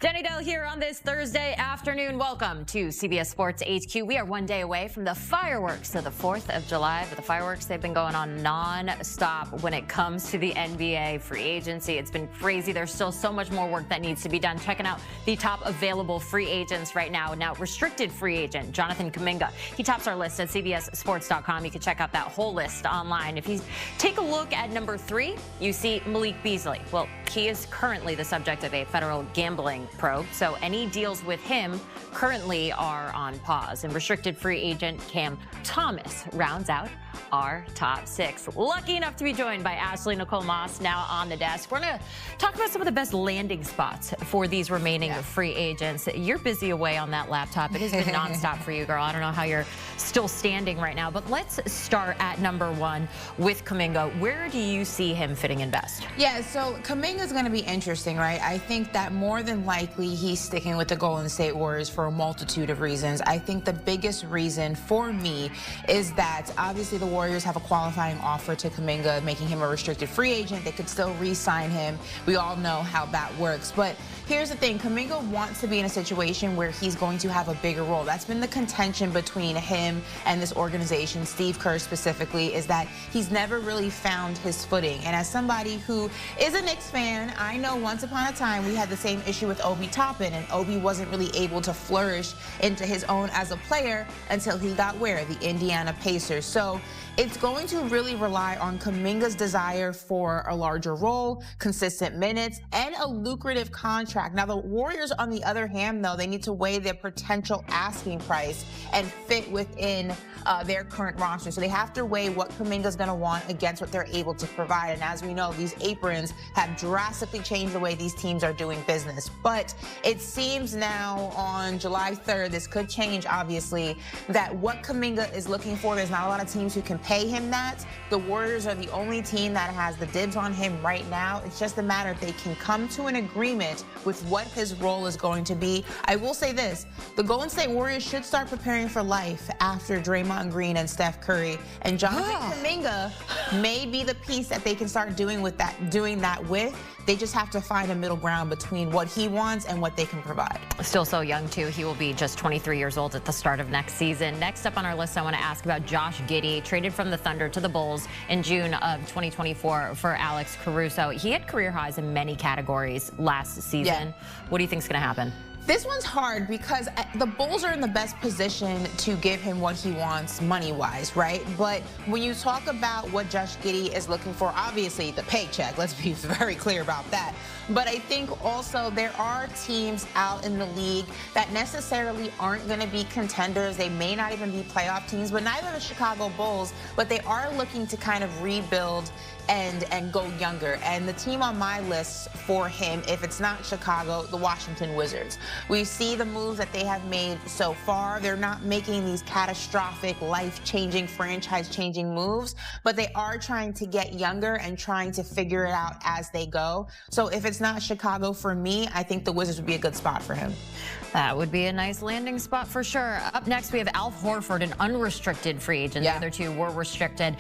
Jenny Dell here on this Thursday afternoon. Welcome to CBS Sports HQ. We are one day away from the fireworks of the 4th of July, but the fireworks, they've been going on non-stop when it comes to the NBA free agency. It's been crazy. There's still so much more work that needs to be done. Checking out the top available free agents right now. Now, restricted free agent Jonathan Kuminga. He tops our list at CBSSports.com. You can check out that whole list online. If you take a look at number 3, you see Malik Beasley. Well, he is currently the subject of a federal gambling probe, so any deals with him currently are on pause. And restricted free agent Cam Thomas rounds out our top 6. Lucky enough to be joined by Ashley Nicole Moss now on the desk. We're going to talk about some of the best landing spots for these remaining free agents. You're busy away on that laptop. It has been nonstop for you, girl. I don't know how you're still standing right now, but let's start at number 1 with Kuminga. Where do you see him fitting in best? Yeah, so Kuminga is going to be interesting, right? I think that more than likely he's sticking with the Golden State Warriors for a multitude of reasons. I think the biggest reason for me is that obviously the Warriors have a qualifying offer to Kuminga, making him a restricted free agent. They could still re-sign him. We all know how that works. But here's the thing. Kuminga wants to be in a situation where he's going to have a bigger role. That's been the contention between him and this organization, Steve Kerr specifically, is that he's never really found his footing. And as somebody who is a Knicks fan, I know once upon a time we had the same issue with Obi Toppin, and Obi wasn't really able to flourish into his own as a player until he got where? The Indiana Pacers. So it's going to really rely on Kuminga's desire for a larger role, consistent minutes, and a lucrative contract. Now, the Warriors, on the other hand, though, they need to weigh their potential asking price and fit within their current roster. So they have to weigh what Kuminga's going to want against what they're able to provide. And as we know, these aprons have drastically changed the way these teams are doing business. But it seems now on July 3rd, this could change, obviously, that what Kuminga is looking for, there's not a lot of teams who can pay him that. The Warriors are the only team that has the dibs on him right now. It's just a matter if they can come to an agreement with what his role is going to be. I will say this, the Golden State Warriors should start preparing for life after Draymond Green and Steph Curry, and Jonathan Kuminga may be the piece that they can start doing that with. They just have to find a middle ground between what he wants and what they can provide. Still so young, too. He will be just 23 years old at the start of next season. Next up on our list, I want to ask about Josh Giddey, traded from the Thunder to the Bulls in June of 2024 for Alex Caruso. He had career highs in many categories last season. What do you think is going to happen? This one's hard because the Bulls are in the best position to give him what he wants money-wise, right? But when you talk about what Josh Giddey is looking for, obviously the paycheck, let's be very clear about that. But I think also there are teams out in the league that necessarily aren't going to be contenders. They may not even be playoff teams, but neither the Chicago Bulls. But they are looking to kind of rebuild and go younger. And the team on my list for him, if it's not Chicago, the Washington Wizards. We see the moves that they have made so far. They're not making these catastrophic, life-changing, franchise-changing moves, but they are trying to get younger and trying to figure it out as they go. So if it's not Chicago for me, I think the Wizards would be a good spot for him. That would be a nice landing spot for sure. Up next, we have Al Horford, an unrestricted free agent. The other two were restricted.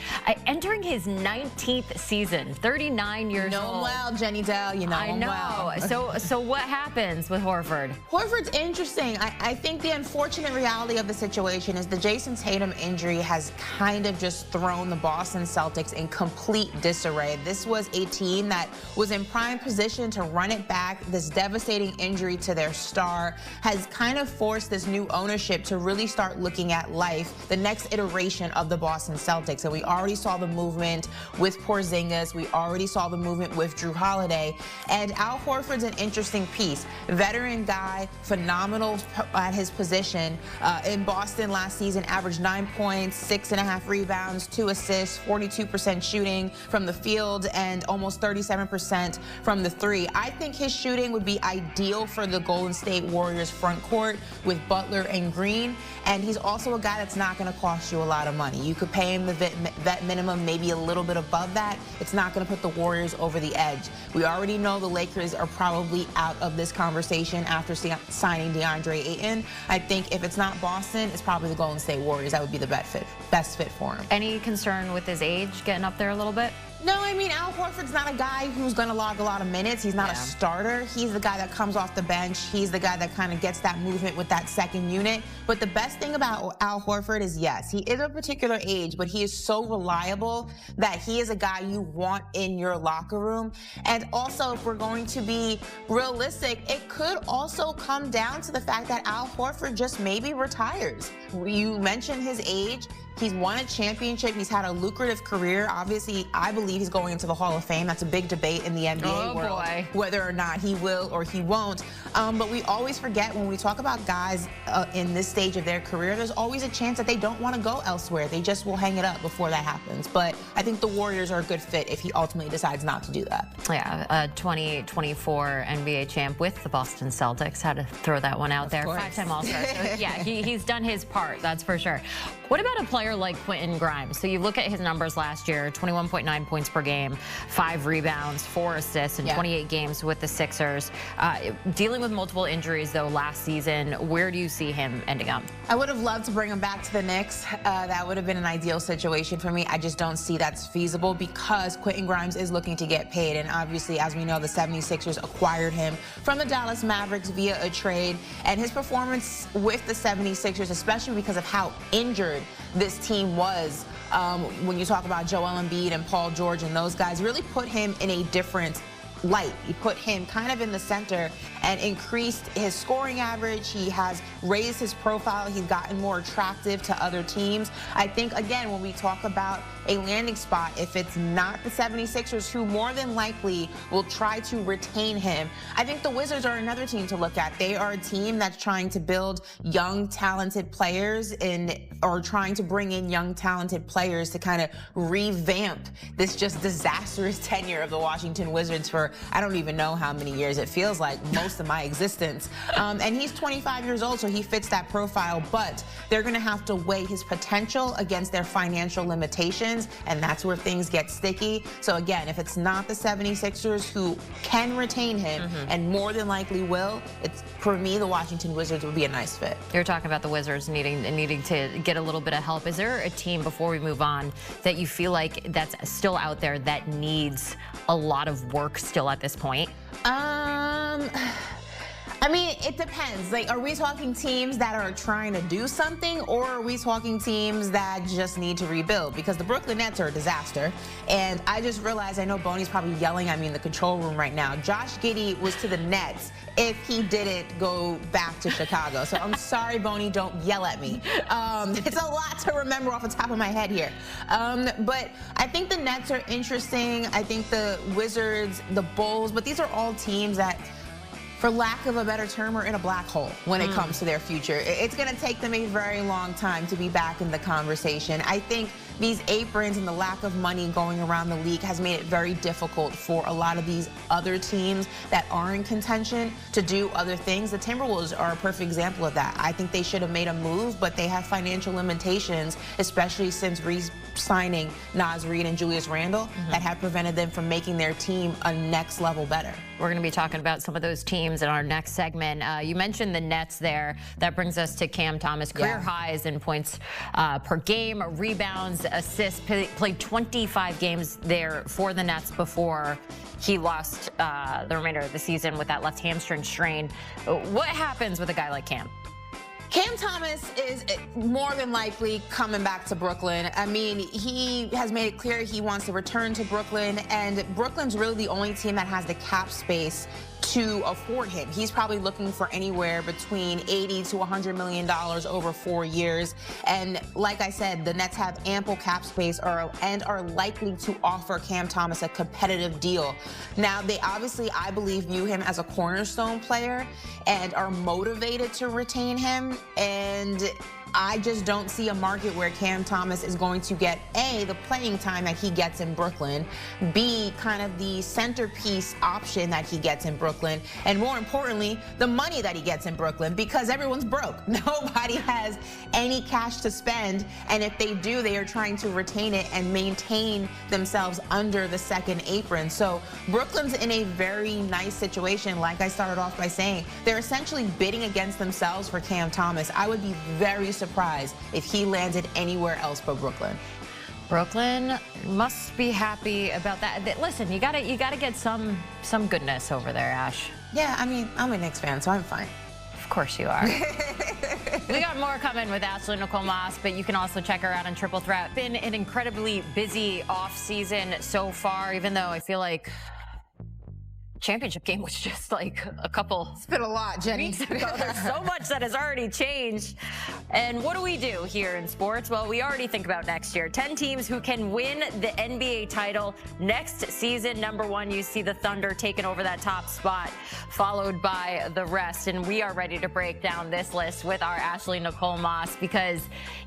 Entering his 19th season, 39 years old. You know him well, Jenny Dell. You know him well. I know. So what happens with Horford? Horford's interesting. I think the unfortunate reality of the situation is the Jason Tatum injury has kind of just thrown the Boston Celtics in complete disarray. This was a team that was in prime position to run it back. This devastating injury to their star has kind of forced this new ownership to really start looking at life, the next iteration of the Boston Celtics. And we already saw the movement with Porzingis. We already saw the movement with Drew Holiday. And Al Horford's an interesting piece. Veteran guy, phenomenal at his position. In Boston last season, averaged 9 points, 6.5 rebounds, 2 assists, 42% shooting from the field, and almost 37% from the three. I think his shooting would be ideal for the Golden State Warriors front court with Butler and Green. And he's also a guy that's not going to cost you a lot of money. You could pay him the vet minimum, maybe a little bit above that. It's not going to put the Warriors over the edge. We already know the Lakers are probably out of this conversation after signing DeAndre Ayton. I think if it's not Boston, it's probably the Golden State Warriors. That would be the best fit for him. Any concern with his age getting up there a little bit? No, I mean, Al Horford's not a guy who's going to log a lot of minutes. He's not a starter. He's the guy that comes off the bench. He's the guy that kind of gets that movement with that second unit. But the best thing about Al Horford is, yes, he is a particular age, but he is so reliable that he is a guy you want in your locker room. And also, if we're going to be realistic, it could also come down to the fact that Al Horford just maybe retires. You mentioned his age. He's won a championship. He's had a lucrative career. Obviously, I believe he's going into the Hall of Fame. That's a big debate in the NBA world, whether or not he will or he won't. But we always forget when we talk about guys in this stage of their career, there's always a chance that they don't want to go elsewhere. They just will hang it up before that happens. But I think the Warriors are a good fit if he ultimately decides not to do that. Yeah, a 2024 NBA champ with the Boston Celtics. Had to throw that one out there. 5-time All-Star. So, yeah, he's done his part, that's for sure. What about a player like Quentin Grimes? So you look at his numbers last year, 21.9 points per game, 5 rebounds, 4 assists in 28 games with the Sixers. Dealing with multiple injuries, though, last season, where do you see him ending up? I would have loved to bring him back to the Knicks. That would have been an ideal situation for me. I just don't see that's feasible because Quentin Grimes is looking to get paid. And obviously, as we know, the 76ers acquired him from the Dallas Mavericks via a trade. And his performance with the 76ers, especially because of how injured this team was, when you talk about Joel Embiid and Paul George and those guys, really put him in a different light. He put him kind of in the center and increased his scoring average. He has raised his profile. He's gotten more attractive to other teams. I think, again, when we talk about a landing spot, if it's not the 76ers, who more than likely will try to retain him, I think the Wizards are another team to look at. They are a team that's trying to build young, talented players or trying to bring in young, talented players to kind of revamp this just disastrous tenure of the Washington Wizards for I don't even know how many years. It feels like most of my existence. And he's 25 years old, so he fits that profile, but they're going to have to weigh his potential against their financial limitations, and that's where things get sticky. So again, if it's not the 76ers who can retain him, and more than likely will, it's, for me, the Washington Wizards would be a nice fit. You're talking about the Wizards needing to get a little bit of help. Is there a team, before we move on, that you feel like that's still out there that needs a lot of work still at this point? I mean, it depends. Like, are we talking teams that are trying to do something, or are we talking teams that just need to rebuild? Because the Brooklyn Nets are a disaster. And I just realized, I know Boney's probably yelling at me in the control room right now. Josh Giddey was to the Nets if he didn't go back to Chicago. So I'm sorry, Boney, don't yell at me. It's a lot to remember off the top of my head here. But I think the Nets are interesting. I think the Wizards, the Bulls, but these are all teams that, for lack of a better term, are in a black hole when it comes to their future. It's going to take them a very long time to be back in the conversation. I think these aprons and the lack of money going around the league has made it very difficult for a lot of these other teams that are in contention to do other things. The Timberwolves are a perfect example of that. I think they should have made a move, but they have financial limitations, especially since re-signing Naz Reid and Julius Randle, that have prevented them from making their team a next level better. We're going to be talking about some of those teams in our next segment. You mentioned the Nets there. That brings us to Cam Thomas. Career highs in points per game, rebounds, assists. Played 25 games there for the Nets before he lost the remainder of the season with that left hamstring strain. What happens with a guy like Cam? Cam Thomas is more than likely coming back to Brooklyn. I mean, he has made it clear he wants to return to Brooklyn, and Brooklyn's really the only team that has the cap space to afford him. He's probably looking for anywhere between $80 to $100 million over 4 years. And like I said, the Nets have ample cap space and are likely to offer Cam Thomas a competitive deal. Now, they obviously, I believe, view him as a cornerstone player and are motivated to retain him. And I just don't see a market where Cam Thomas is going to get, A, the playing time that he gets in Brooklyn, B, kind of the centerpiece option that he gets in Brooklyn, and more importantly, the money that he gets in Brooklyn, because everyone's broke. Nobody has any cash to spend, and if they do, they are trying to retain it and maintain themselves under the second apron. So Brooklyn's in a very nice situation. Like I started off by saying, they're essentially bidding against themselves for Cam Thomas. I would be very surprised if he landed anywhere else but Brooklyn. Brooklyn must be happy about that. Listen, you gotta get some goodness over there, Ash. Yeah, I mean, I'm a Knicks fan, so I'm fine. Of course you are. We got more coming with Ashley Nicole Moss, but you can also check her out on Triple Threat. Been an incredibly busy off season so far, even though I feel like championship game was just like a couple. It's been a lot, Jenny. Weeks ago. There's so much that has already changed. And what do we do here in sports? Well, we already think about next year. 10 teams who can win the NBA title next season. Number 1, you see the Thunder taking over that top spot, followed by the rest. And we are ready to break down this list with our Ashley Nicole Moss because,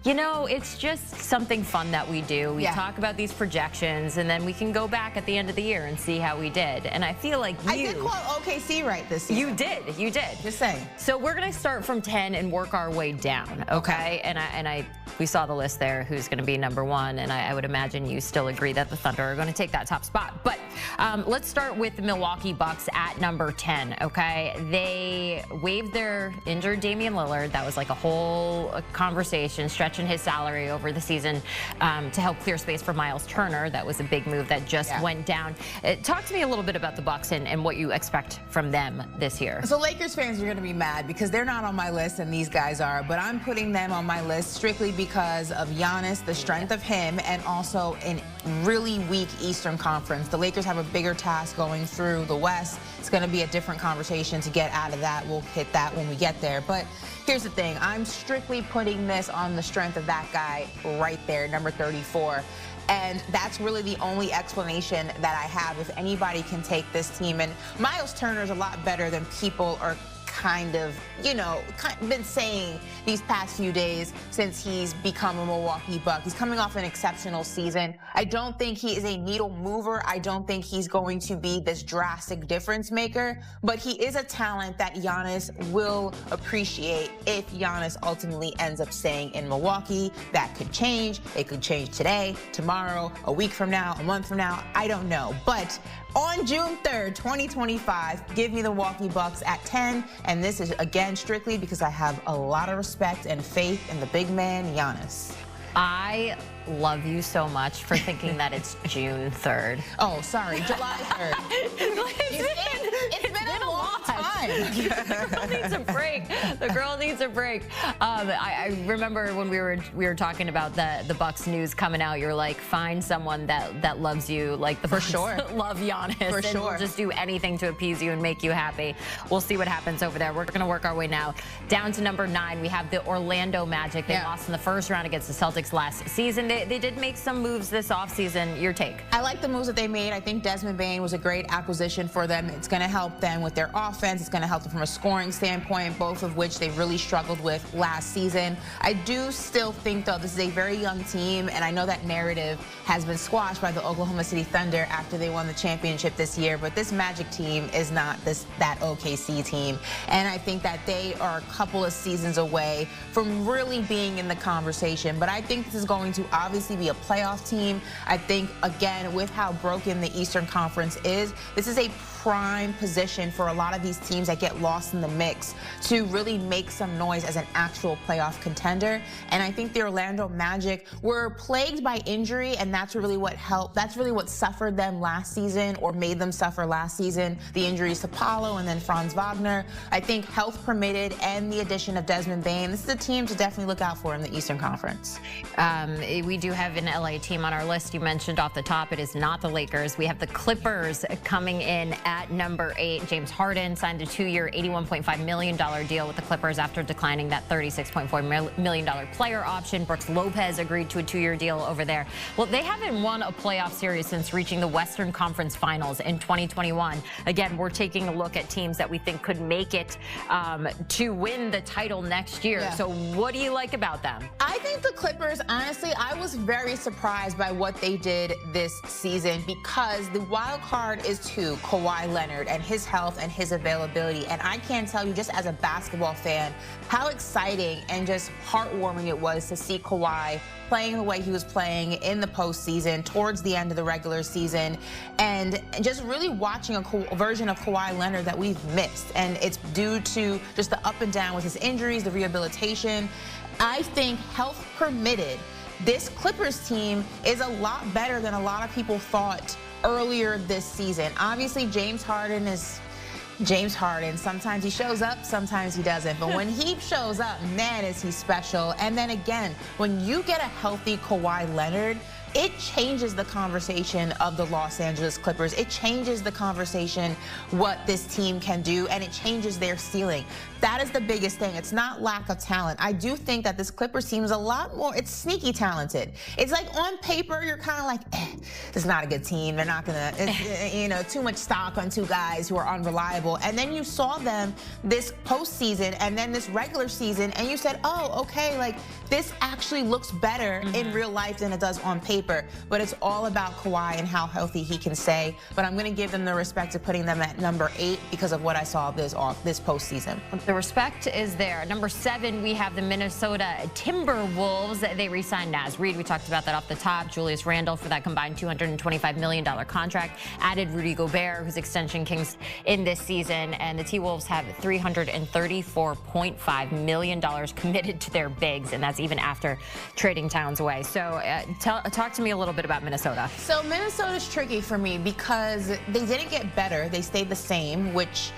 you know, it's just something fun that we do. We talk about these projections, and then we can go back at the end of the year and see how we did. And I feel like I did call OKC right this season. You did. Just saying. So we're going to start from 10 and work our way down, okay? And we saw the list there, who's going to be number 1, and I would imagine you still agree that the Thunder are going to take that top spot. But let's start with the Milwaukee Bucks at number 10, okay? They waived their injured Damian Lillard. That was like a whole conversation, stretching his salary over the season to help clear space for Miles Turner. That was a big move that just went down. Talk to me a little bit about the Bucks and what you expect from them this year. So Lakers fans are going to be mad because they're not on my list and these guys are, but I'm putting them on my list strictly because of Giannis, the strength of him, and also a really weak Eastern Conference. The Lakers have a bigger task going through the West. It's going to be a different conversation to get out of that. We'll hit that when we get there. But here's the thing. I'm strictly putting this on the strength of that guy right there, number 34. And that's really the only explanation that I have if anybody can take this team. And Miles Turner is a lot better than people are kind of, been saying these past few days since he's become a Milwaukee Buck. He's coming off an exceptional season. I don't think he is a needle mover. I don't think he's going to be this drastic difference maker, but he is a talent that Giannis will appreciate if Giannis ultimately ends up staying in Milwaukee. That could change. It could change today, tomorrow, a week from now, a month from now. I don't know. But on June 3rd, 2025, give me the Milwaukee Bucks at 10. And this is, again, strictly because I have a lot of respect and faith in the big man, Giannis. I love you so much for thinking that it's June 3rd. Oh, sorry, July 3rd. It's been a long time. The girl needs a break. The girl needs a break. I remember when we were talking about the Bucks news coming out. You were like, find someone that loves you, like the Bucks love Giannis, for sure. Will just do anything to appease you and make you happy. We'll see what happens over there. We're going to work our way now down to number 9. We have the Orlando Magic. They lost in the first round against the Celtics last season. They did make some moves this offseason. Your take? I like the moves that they made. I think Desmond Bane was a great acquisition for them. It's going to help them with their offense. It's going to help them from a scoring standpoint, both of which they really struggled with last season. I do still think, though, this is a very young team, and I know that narrative has been squashed by the Oklahoma City Thunder after they won the championship this year, but this Magic team is not that OKC team, and I think that they are a couple of seasons away from really being in the conversation. But I think this is going to obviously be a playoff team. I think, again, with how broken the Eastern Conference is, this is a prime position for a lot of these teams that get lost in the mix to really make some noise as an actual playoff contender. And I think the Orlando Magic were plagued by injury, and that's really what helped. That's really what suffered them last season, or made them suffer last season. The injuries to Paolo and then Franz Wagner. I think health permitted, and the addition of Desmond Bane, this is a team to definitely look out for in the Eastern Conference. We do have an LA team on our list. You mentioned off the top, it is not the Lakers. We have the Clippers coming in at number 8. James Harden signed a 2-year, $81.5 million deal with the Clippers after declining that $36.4 million player option. Brooks Lopez agreed to a 2-year deal over there. Well, they haven't won a playoff series since reaching the Western Conference Finals in 2021. Again, we're taking a look at teams that we think could make it to win the title next year. So what do you like about them? I think the Clippers, honestly, I was very surprised by what they did this season, because the wild card is to Kawhi Leonard and his health and his availability. And I can't tell you, just as a basketball fan, how exciting and just heartwarming it was to see Kawhi playing the way he was playing in the postseason, towards the end of the regular season, and just really watching a version of Kawhi Leonard that we've missed. And it's due to just the up and down with his injuries, the rehabilitation. I think, health permitted, this Clippers team is a lot better than a lot of people thought earlier this season. Obviously, James Harden is James Harden. Sometimes he shows up, sometimes he doesn't. But when he shows up, man, is he special. And then again, when you get a healthy Kawhi Leonard, it changes the conversation of the Los Angeles Clippers. It changes the conversation what this team can do, and it changes their ceiling. That is the biggest thing. It's not lack of talent. I do think that this Clippers team is a lot more, it's sneaky talented. It's like on paper, you're kind of like, this is not a good team. They're not going to, too much stock on two guys who are unreliable. And then you saw them this postseason and then this regular season, and you said, oh, okay, like this actually looks better in real life than it does on paper. But it's all about Kawhi and how healthy he can stay. But I'm going to give them the respect of putting them at number 8 because of what I saw this postseason. The respect is there. Number 7, we have the Minnesota Timberwolves. They re-signed Naz Reid. We talked about that off the top. Julius Randle for that combined $225 million contract. Added Rudy Gobert, whose extension kings in this season. And the T-Wolves have $334.5 million committed to their bigs, and that's even after trading Towns away. So talk to me a little bit about Minnesota. So Minnesota's tricky for me because they didn't get better. They stayed the same, which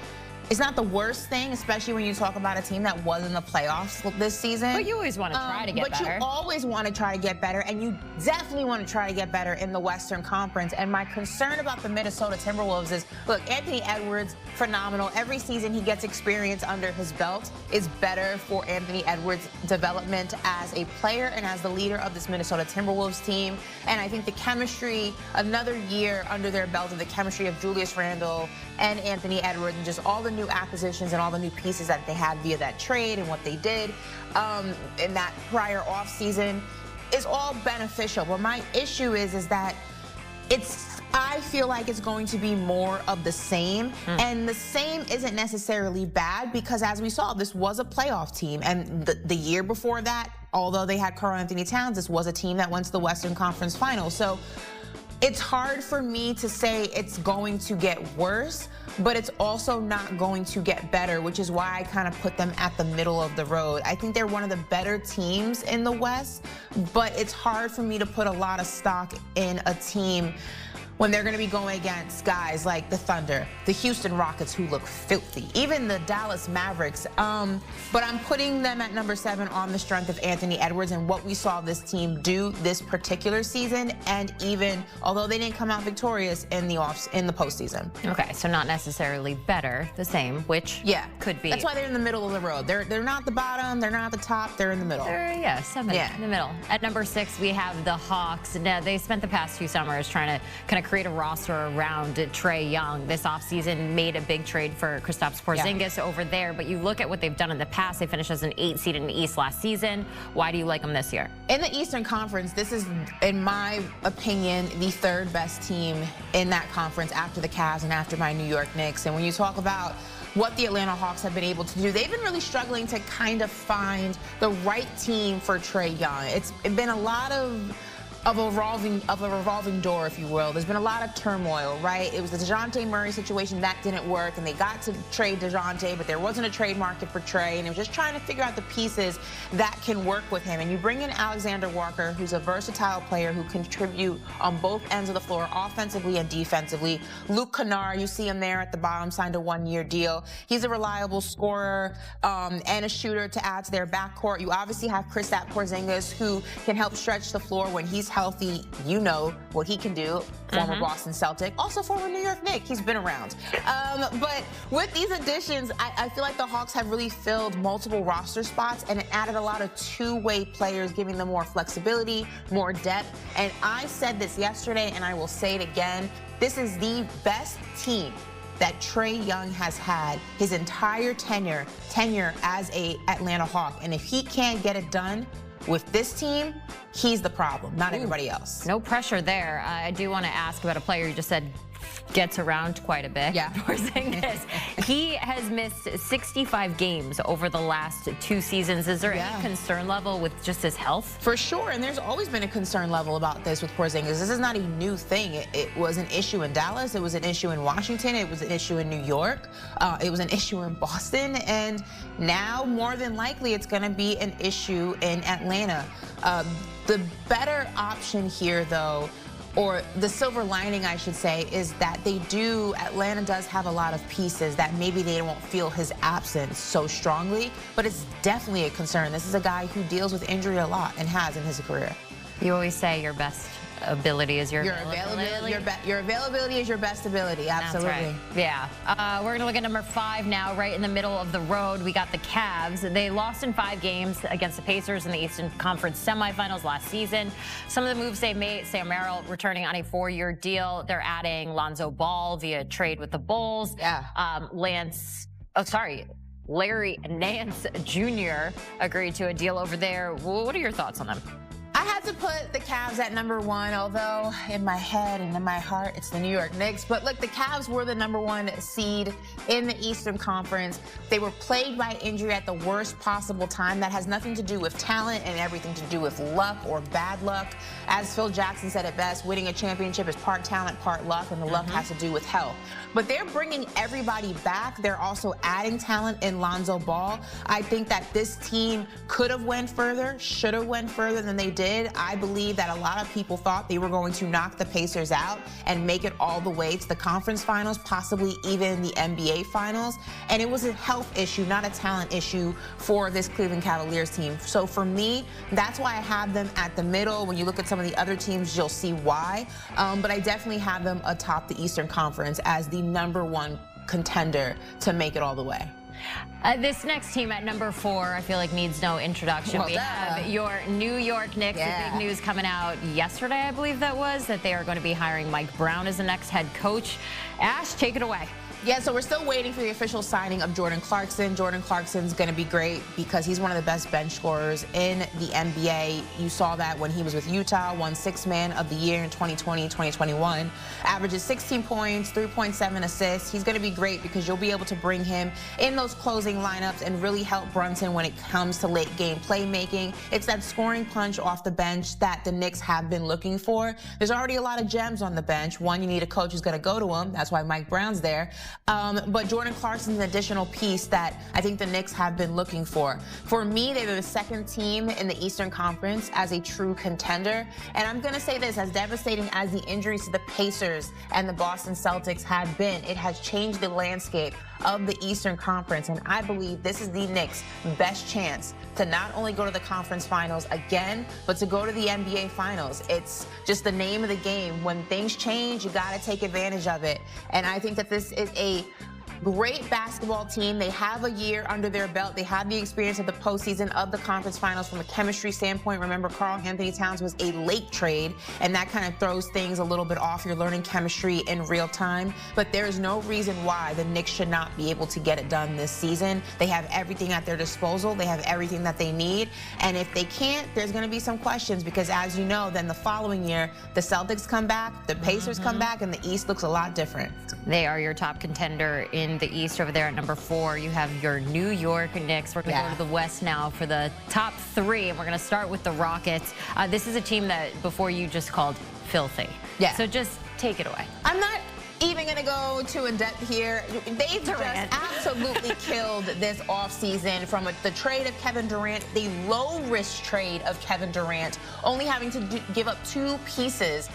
is not the worst thing, especially when you talk about a team that was in the playoffs this season. But you always want to try to get better. But you always want to try to get better, and you definitely want to try to get better in the Western Conference. And my concern about the Minnesota Timberwolves is, look, Anthony Edwards, phenomenal. Every season he gets experience under his belt is better for Anthony Edwards' development as a player and as the leader of this Minnesota Timberwolves team. And I think the chemistry, another year under their belt of the chemistry of Julius Randle and Anthony Edwards, and just all the new acquisitions and all the new pieces that they had via that trade and what they did in that prior offseason is all beneficial. But my issue is that I feel like it's going to be more of the same. And the same isn't necessarily bad because, as we saw, this was a playoff team. And the year before that, although they had Karl Anthony Towns, this was a team that went to the Western Conference Finals. So it's hard for me to say it's going to get worse, but it's also not going to get better, which is why I kind of put them at the middle of the road. I think they're one of the better teams in the West, but it's hard for me to put a lot of stock in a team when they're going to be going against guys like the Thunder, the Houston Rockets, who look filthy, even the Dallas Mavericks. But I'm putting them at number 7 on the strength of Anthony Edwards and what we saw this team do this particular season, and even although they didn't come out victorious in the postseason. Okay, so not necessarily better, the same, which could be. That's why they're in the middle of the road. They're not the bottom, they're not the top, they're in the middle. They're, 7 in the middle. At number 6, we have the Hawks. Now, they spent the past few summers trying to kind of create a roster around Trae Young. This offseason made a big trade for Kristaps Porzingis over there, but you look at what they've done in the past. They finished as an 8 seed in the East last season. Why do you like them this year? In the Eastern Conference, this is, in my opinion, the 3rd best team in that conference after the Cavs and after my New York Knicks. And when you talk about what the Atlanta Hawks have been able to do, they've been really struggling to kind of find the right team for Trae Young. It's been a lot of a revolving door, if you will. There's been a lot of turmoil, right? It was the DeJounte Murray situation that didn't work, and they got to trade DeJounte, but there wasn't a trade market for Trae, and it was just trying to figure out the pieces that can work with him. And you bring in Alexander Walker, who's a versatile player who contribute on both ends of the floor, offensively and defensively. Luke Kennard, you see him there at the bottom, signed a 1-year deal. He's a reliable scorer and a shooter to add to their backcourt. You obviously have Kristaps Porzingis, who can help stretch the floor when he's healthy. You know what he can do. Former Boston Celtic, also former New York Knick. He's been around. But with these additions, I feel like the Hawks have really filled multiple roster spots, and it added a lot of two-way players, giving them more flexibility, more depth. And I said this yesterday, and I will say it again. This is the best team that Trae Young has had his entire tenure as a Atlanta Hawk. And if he can't get it done with this team, he's the problem, not everybody else. No pressure there. I do want to ask about a player you just said gets around quite a bit. Yeah. Porzingis. He has missed 65 games over the last 2 seasons. Is there any concern level with just his health? For sure, and there's always been a concern level about this with Porzingis. This is not a new thing. It was an issue in Dallas. It was an issue in Washington. It was an issue in New York. It was an issue in Boston. And now, more than likely, it's going to be an issue in Atlanta. The better option here, though, or the silver lining, I should say, is that Atlanta does have a lot of pieces that maybe they won't feel his absence so strongly, but it's definitely a concern. This is a guy who deals with injury a lot and has in his career. You always say your best ability is your availability. Your availability is your best ability. Absolutely. That's right. Yeah. We're going to look at number 5 now, right in the middle of the road. We got the Cavs. They lost in 5 games against the Pacers in the Eastern Conference semifinals last season. Some of the moves they made: Sam Merrill returning on a 4-year deal. They're adding Lonzo Ball via trade with the Bulls. Yeah. Larry Nance Jr. agreed to a deal over there. What are your thoughts on them? I had to put the Cavs at number 1, although in my head and in my heart, it's the New York Knicks. But look, the Cavs were the number 1 seed in the Eastern Conference. They were plagued by injury at the worst possible time. That has nothing to do with talent and everything to do with luck or bad luck. As Phil Jackson said it best, winning a championship is part talent, part luck, and the luck has to do with health. But they're bringing everybody back. They're also adding talent in Lonzo Ball. I think that this team could have went further, should have went further than they did. I believe that a lot of people thought they were going to knock the Pacers out and make it all the way to the conference finals, possibly even the NBA finals. And it was a health issue, not a talent issue for this Cleveland Cavaliers team. So for me, that's why I have them at the middle. When you look at some of the other teams, you'll see why. But I definitely have them atop the Eastern Conference as the number 1 contender to make it all the way. This next team at number 4, I feel like needs no introduction. We have your New York Knicks. The big news coming out yesterday, I believe that was, that they are going to be hiring Mike Brown as the next head coach. Ash, take it away. Yeah, so we're still waiting for the official signing of Jordan Clarkson. Jordan Clarkson's going to be great because he's one of the best bench scorers in the NBA. You saw that when he was with Utah, won 6th Man of the Year in 2020, 2021. Averages 16 points, 3.7 assists. He's going to be great because you'll be able to bring him in those closing lineups and really help Brunson when it comes to late game playmaking. It's that scoring punch off the bench that the Knicks have been looking for. There's already a lot of gems on the bench. One, you need a coach who's going to go to him. That's why Mike Brown's there. But Jordan Clarkson's an additional piece that I think the Knicks have been looking for. For me, they were the 2nd team in the Eastern Conference as a true contender. And I'm going to say this, as devastating as the injuries to the Pacers and the Boston Celtics have been, it has changed the landscape of the Eastern Conference. And I believe this is the Knicks' best chance to not only go to the conference finals again, but to go to the NBA finals. It's just the name of the game. When things change, you got to take advantage of it. And I think that this is a great basketball team. They have a year under their belt. They have the experience of the postseason, of the conference finals from a chemistry standpoint. Remember, Karl-Anthony Towns was a late trade, and that kind of throws things a little bit off. You're learning chemistry in real time, but there is no reason why the Knicks should not be able to get it done this season. They have everything at their disposal. They have everything that they need, and if they can't, there's going to be some questions because, as you know, then the following year, the Celtics come back, the Pacers come back, and the East looks a lot different. They are your top contender in the East over there at number 4. You have your New York Knicks. We're going to go to the West now for the top 3, and we're going to start with the Rockets. This is a team that before you just called filthy. Yeah. So just take it away. I'm not even going to go too in depth here. They've just absolutely killed this offseason from the trade of Kevin Durant, the low-risk trade of Kevin Durant, only having to give up 2 pieces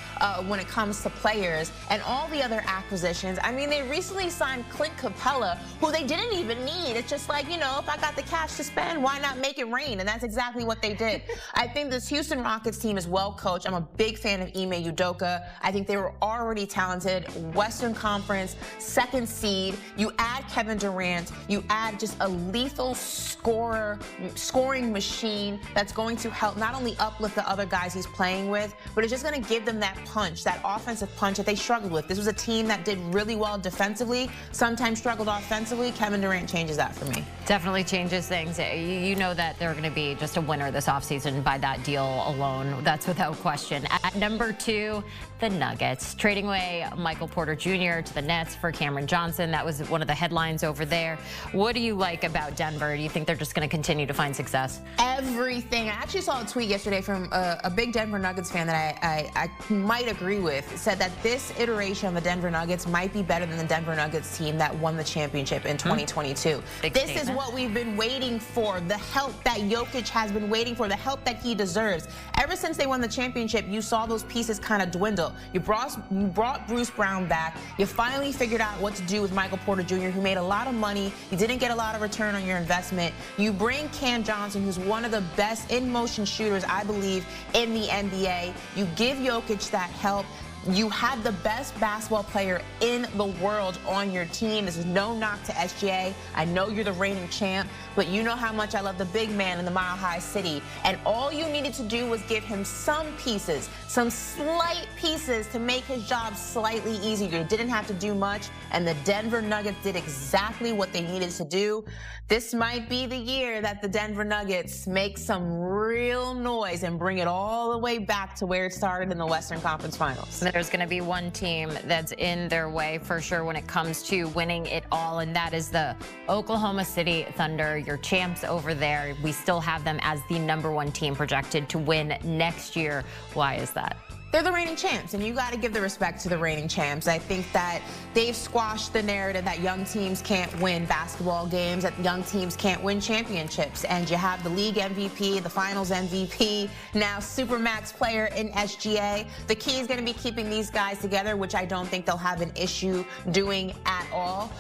when it comes to players, and all the other acquisitions. I mean, they recently signed Clint Capella, who they didn't even need. It's just like, you know, if I got the cash to spend, why not make it rain? And that's exactly what they did. I think this Houston Rockets team is well coached. I'm a big fan of Ime Udoka. I think they were already talented. Western Conference, 2nd seed. You add Kevin Durant Durant. You add just a lethal scoring machine that's going to help not only uplift the other guys he's playing with, but it's just going to give them that punch, that offensive punch that they struggled with. This was a team that did really well defensively, sometimes struggled offensively. Kevin Durant changes that for me. Definitely changes things. You know that they're going to be just a winner this offseason by that deal alone. That's without question. At number 2, the Nuggets. Trading away Michael Porter Jr. to the Nets for Cameron Johnson. That was one of the headlines over there. What do you like about Denver? Do you think they're just going to continue to find success? Everything. I actually saw a tweet yesterday from a big Denver Nuggets fan that I might agree with. It said that this iteration of the Denver Nuggets might be better than the Denver Nuggets team that won the championship in 2022. This is what we've been waiting for, the help that Jokic has been waiting for, the help that he deserves. Ever since they won the championship, you saw those pieces kind of dwindle. You brought Bruce Brown back. You finally figured out what to do with Michael Porter Jr., who made a lot of money. You didn't get a lot of return on your investment. You bring Cam Johnson, who's one of the best in-motion shooters, I believe, in the NBA. You give Jokic that help. You have the best basketball player in the world on your team. This is no knock to SGA. I know you're the reigning champ, but you know how much I love the big man in the Mile High City. And all you needed to do was give him some pieces, some slight pieces to make his job slightly easier. You didn't have to do much, and the Denver Nuggets did exactly what they needed to do. This might be the year that the Denver Nuggets make some real noise and bring it all the way back to where it started in the Western Conference Finals. There's going to be one team that's in their way for sure when it comes to winning it all, and that is the Oklahoma City Thunder. Your champs over there. We still have them as the #1 team projected to win next year. Why is that? They're the reigning champs, and you got to give the respect to the reigning champs. I think that they've squashed the narrative that young teams can't win basketball games, that young teams can't win championships. And you have the league MVP, the finals MVP, now Supermax player in SGA. The key is going to be keeping these guys together, which I don't think they'll have an issue doing at all.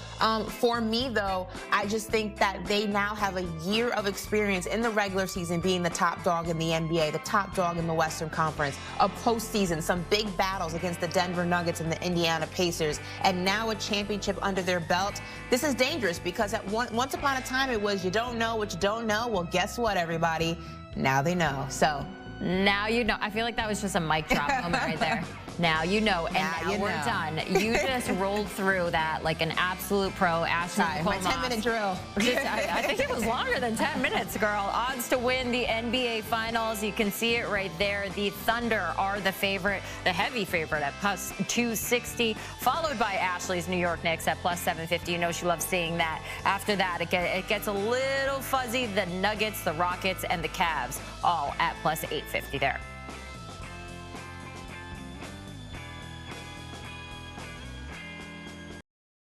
For me, though, I just think that they now have a year of experience in the regular season being the top dog in the NBA, the top dog in the Western Conference, a postseason, some big battles against the Denver Nuggets and the Indiana Pacers, and now a championship under their belt. This is dangerous because once upon a time it was you don't know what you don't know. Well, guess what, everybody? Now they know. So now you know. I feel like that was just a mic drop moment right there. Now you know, and now we're done. You just rolled through that like an absolute pro. Ashley, my 10-minute drill. I think it was longer than 10 minutes, girl. Odds to win the NBA Finals. You can see it right there. The Thunder are the favorite, the heavy favorite at plus 260, followed by Ashley's New York Knicks at plus 750. You know she loves seeing that. After that, it gets a little fuzzy. The Nuggets, the Rockets, and the Cavs all at plus 850 there.